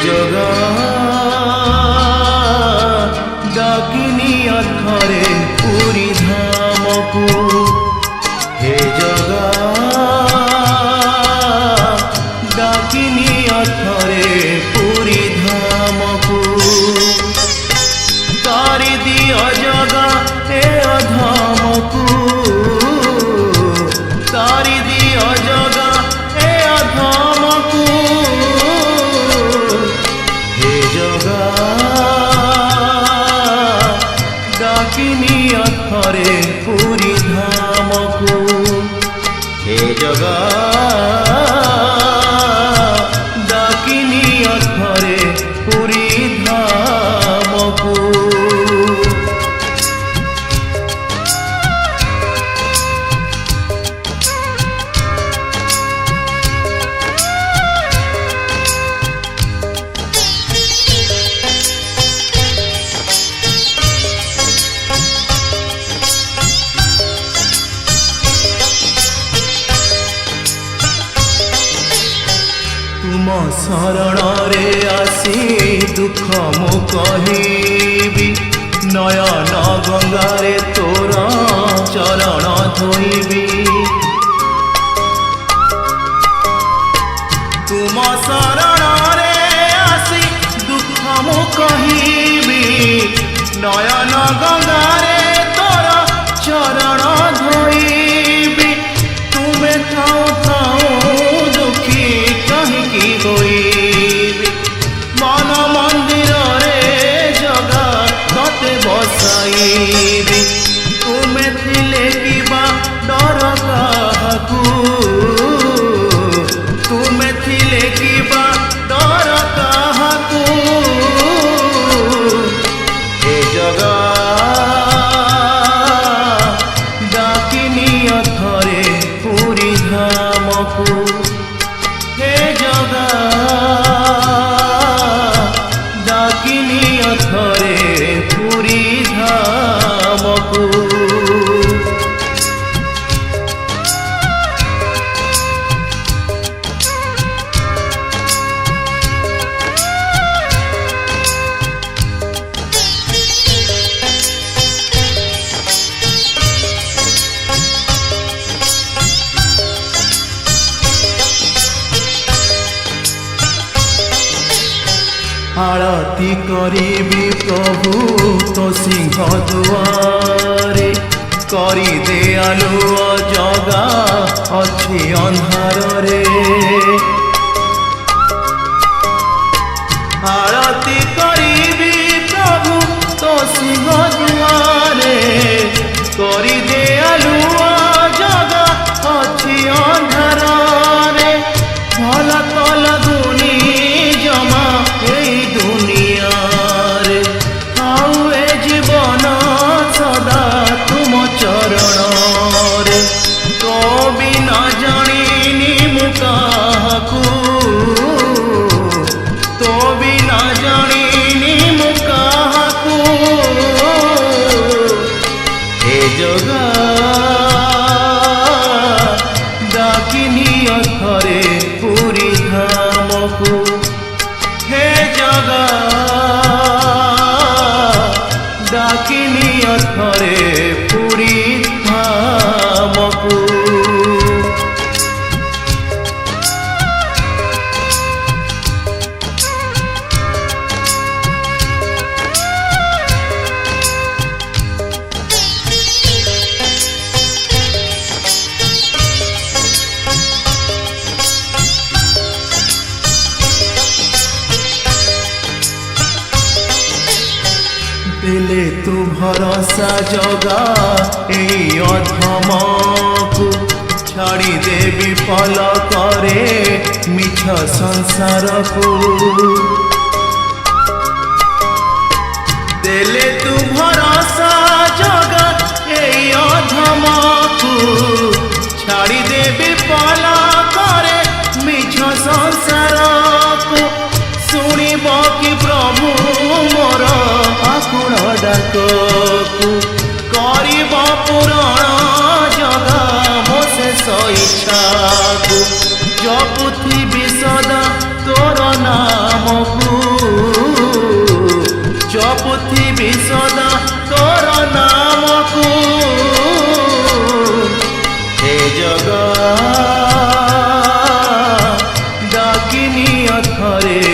जगा डाकिनी अथरे पुरी धाम को हे जगा डाकिनी अथरे पुरी धाम को तारी दिया जगा ए अधाम को तारी दिया जगा ए अधाम को हे जगा डाकिनी अथरे पुरी धाम को हे जगा डाकिनी अथरे पुरी धाम को तुम शरण रे आसी दुख मु कहिबी नयन गंगारे तोर चरण धोइबी तुम शरण रे आसी दुख मु कहिबी नयन गंगारे तोर चरण धोइबी तुमे थाओ थाओ दुखी कहीं होइबी मन मंदिर रे जगा तते बसाइबी तुमे थिले किबा डर काहाकू तुमे थिले किबा डर काहाकू हे जगा डाकिनी अथरे पुरी धाम को हे जगा डाकिनी अथरे पुरी धाम को आरती करीबी प्रभु तो सिंह दुआरे करी दे आलुओ जगा अच्छी अंधार रे आरती करीबी प्रभु तो सिंह दुआरे करी दे आलुओ जगा अच्छी अंधार रे भला कल दुनी जमा दुनिया रे आउ ए जीवन सदा तुम चरण रे तो बिना जानी मु काहाकू तो बिना जानी मु काहाकू हे जगा डाकिनी अथरे पुरी धाम को हे जगा डाकिनी अथरे पुरी धाम को दिले तू भरोसा जगा एई अधम को छाड़ी देवी पल करे मिछ संसार को दिले तू भरोसा जगा एई अधम को छाड़ी देवी पल करे मिछ संसार को सुनिब कि प्रभु मोर आकुल डाक कर पुराण जगा मो शेष इच्छा को जपुथी विसदा तोर नाम को ঘরে